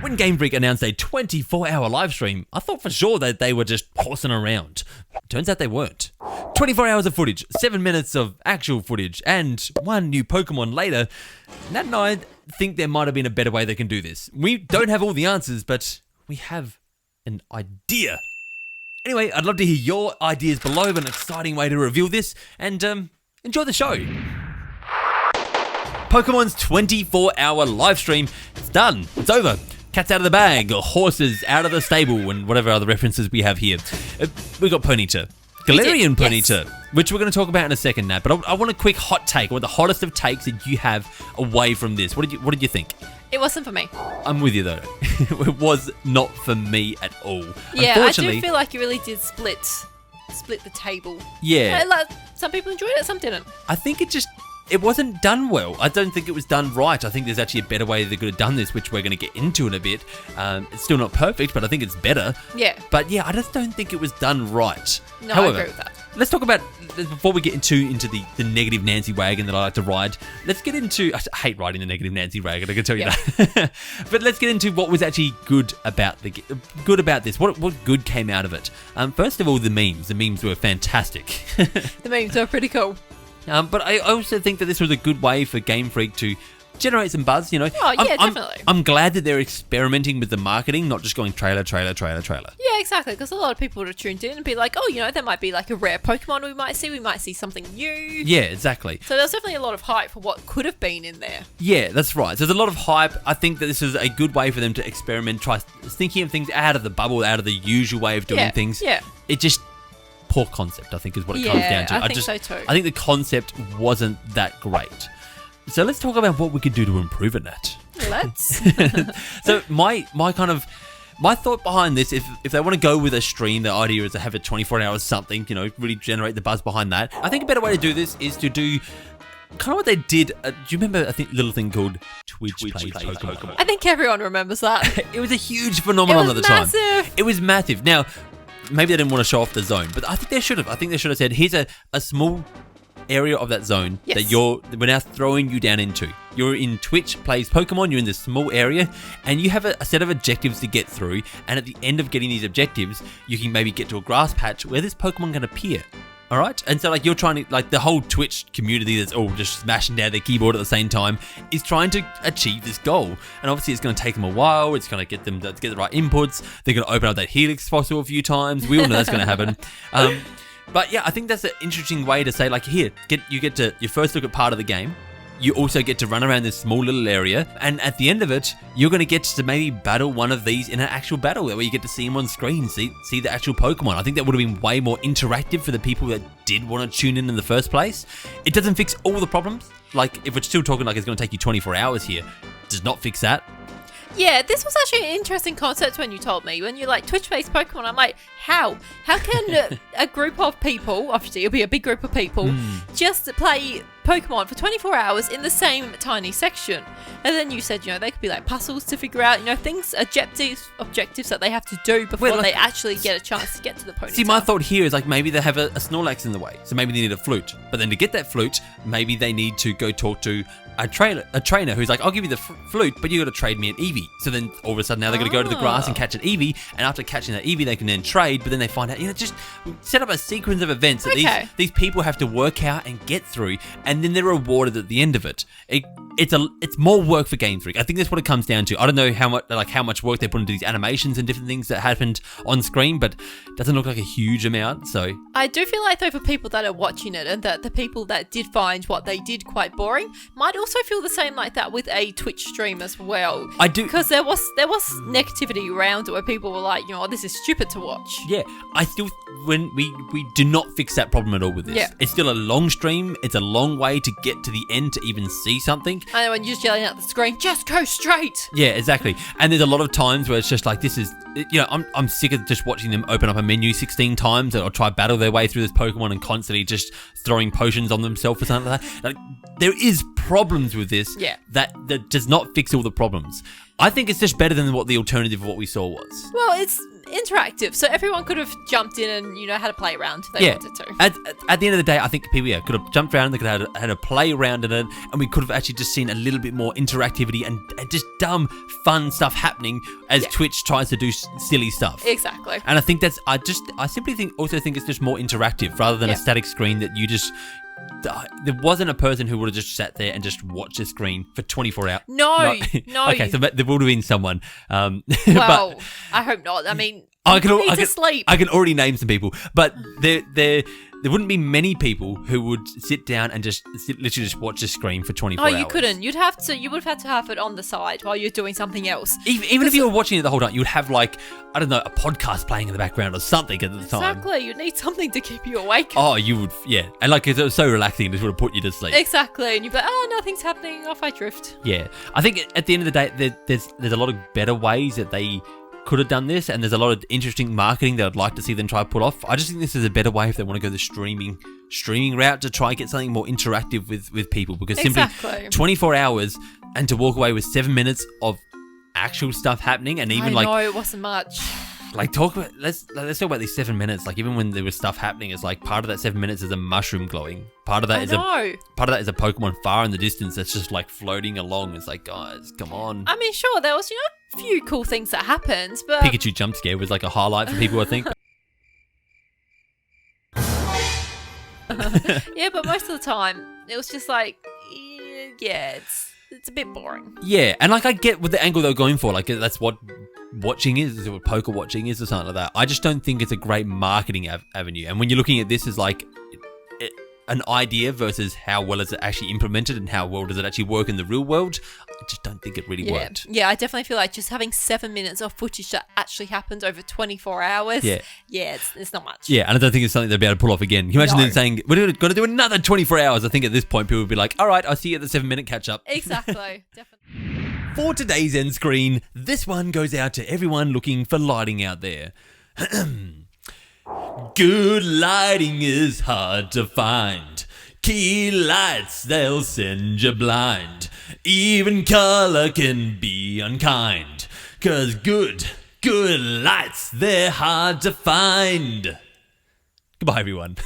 When Game Freak announced a 24-hour live stream, I thought for sure that they were just horsing around. Turns out they weren't. 24 hours of footage, 7 minutes of actual footage, and one new Pokemon later, Nat and I think there might have been a better way they can do this. We don't have all the answers, but we have an idea. Anyway, I'd love to hear your ideas below of an exciting way to reveal this, and enjoy the show. Pokemon's 24-hour live stream, it's done, it's over. Cat's out of the bag, horses out of the stable, and whatever other references we have here. We got Ponyta. Galarian Ponyta, yes. Which we're going to talk about in a second, Nat. But I want a quick hot take. I want the hottest of takes that you have away from this. What did you think? It wasn't for me. I'm with you, though. It was not for me at all. Yeah, I do feel like you really did split the table. Yeah. Like, some people enjoyed it, some didn't. I think it wasn't done well. I don't think it was done right. I think there's actually a better way they could have done this, which we're going to get into in a bit. It's still not perfect, but I think it's better. Yeah. But yeah, I just don't think it was done right. No, However, I agree with that. Let's talk about, before we get into the negative Nancy wagon that I like to ride, let's get into, I hate riding the negative Nancy wagon, I can tell you that. But let's get into what was actually good about this. What good came out of it? First of all, the memes. The memes were fantastic. The memes were pretty cool. But I also think that this was a good way for Game Freak to generate some buzz, you know. Oh, yeah, definitely. I'm glad that they're experimenting with the marketing, not just going trailer. Yeah, exactly, because a lot of people would have tuned in and be like, oh, you know, there might be like a rare Pokemon we might see something new. Yeah, exactly. So there's definitely a lot of hype for what could have been in there. Yeah, that's right. So there's a lot of hype. I think that this is a good way for them to experiment, try thinking of things out of the bubble, out of the usual way of doing things. Yeah. It just... poor concept, I think, is what it comes down to. I think so too. I think the concept wasn't that great. So let's talk about what we could do to improve it, Nat. Let's. So my thought behind this, if they want to go with a stream, the idea is to have a 24 hours something, you know, really generate the buzz behind that. I think a better way to do this is to do kind of what they did. Do you remember a little thing called Twitch Plays Pokemon? I think everyone remembers that. It was a huge phenomenon at the time. It It was massive. Now, maybe they didn't want to show off the zone, but I think they should have. I think they should have said, here's a small area of that zone that we're now throwing you down into. You're in Twitch Plays Pokemon, you're in this small area, and you have a set of objectives to get through, and at the end of getting these objectives, you can maybe get to a grass patch where this Pokemon can appear. Alright? And so, like, you're trying to, like, the whole Twitch community that's all just smashing down their keyboard at the same time is trying to achieve this goal. And obviously, it's going to take them a while. It's going to get them to get the right inputs. They're going to open up that Helix fossil a few times. We all know that's going to happen. But yeah, I think that's an interesting way to say, like, here, you get to your first look at part of the game. You also get to run around this small little area, and at the end of it, you're going to get to maybe battle one of these in an actual battle where you get to see him on screen, see the actual Pokemon. I think that would have been way more interactive for the people that did want to tune in the first place. It doesn't fix all the problems. Like, if we're still talking like it's going to take you 24 hours here, it does not fix that. Yeah, this was actually an interesting concept when you told me. When you're like, Twitch-based Pokemon, I'm like, how? How can a group of people, obviously it'll be a big group of people, just play Pokemon for 24 hours in the same tiny section? And then you said, you know, they could be like puzzles to figure out, you know, things, objectives that they have to do before they actually get a chance to get to the Ponyta. See, my thought here is like maybe they have a Snorlax in the way, so maybe they need a flute. But then to get that flute, maybe they need to go talk to a trainer who's like, I'll give you the flute, but you got to trade me an Eevee. So then all of a sudden now they're going to go to the grass and catch an Eevee, and after catching that Eevee, they can then trade. But then they find out, you know, just set up a sequence of events that these people have to work out and get through, and then they're rewarded at the end of it. It's more work for Game Freak. I think that's what it comes down to. I don't know how much work they put into these animations and different things that happened on screen, but it doesn't look like a huge amount. So I do feel like though for people that are watching it, and that the people that did find what they did quite boring might also feel the same like that with a Twitch stream as well. I do, because there was negativity around it where people were like, you know, this is stupid to watch. Yeah, I still when we do not fix that problem at all with this. Yeah. It's still a long stream. It's a long way to get to the end to even see something. And then when you're just yelling at the screen, just go straight. Yeah, exactly. And there's a lot of times where it's just like, this is, you know, I'm sick of just watching them open up a menu 16 times or try battle their way through this Pokemon and constantly just throwing potions on themselves or something like that. Like, there is problems with this that does not fix all the problems. I think it's just better than what the alternative of what we saw was. Well, interactive, so everyone could have jumped in and had a play around if they wanted to. At the end of the day, I think people could have jumped around, they could have had a play around in it, and we could have actually just seen a little bit more interactivity and just dumb, fun stuff happening as Twitch tries to do silly stuff. Exactly. And I think I simply think it's just more interactive rather than a static screen that you just. There wasn't a person who would have just sat there and just watched the screen for 24 hours. No. Okay, so there would have been someone. Well, but I hope not. I mean, I need to sleep. I can already name some people, but there wouldn't be many people who would sit down and literally just watch the screen for 24 hours. Oh, you couldn't. You would have to have it on the side while you're doing something else. Even if you were watching it the whole time, you would have a podcast playing in the background or something at the time. Exactly. You'd need something to keep you awake. Oh, you would, yeah. And it was so relaxing, it just would have put you to sleep. Exactly. And you'd be like, oh, nothing's happening. Off I drift. Yeah. I think at the end of the day, there's a lot of better ways that they could have done this, and there's a lot of interesting marketing that I'd like to see them try to pull off. I just think this is a better way if they want to go the streaming route to try and get something more interactive with people, because simply 24 hours and to walk away with 7 minutes of actual stuff happening, and even no, it wasn't much. Let's talk about these 7 minutes. Like, even when there was stuff happening, it's like part of that 7 minutes is a mushroom glowing. Part of that is a Pokemon far in the distance that's just like floating along. It's like, guys, come on. I mean, sure, there was a few cool things that happened, but Pikachu jump scare was like a highlight for people, I think. Yeah, but most of the time it was just like, it's a bit boring. Yeah, and I get what the angle they were going for. Like, that's what watching is what poker watching is, or something like that. I just don't think it's a great marketing avenue. And when you're looking at this as like an idea versus how well is it actually implemented and how well does it actually work in the real world, I just don't think it really worked. Yeah, I definitely feel like just having 7 minutes of footage that actually happened over 24 hours. Yeah, it's not much. Yeah, and I don't think it's something they'll be able to pull off again. Can you imagine them saying, we're going to do another 24 hours? I think at this point people would be like, all right, I'll see you at the 7 minute catch up. Exactly, definitely. For today's end screen, this one goes out to everyone looking for lighting out there. Good lighting is hard to find. Key lights, they'll send you blind. Even color can be unkind. 'Cause good lights, they're hard to find. Goodbye, everyone.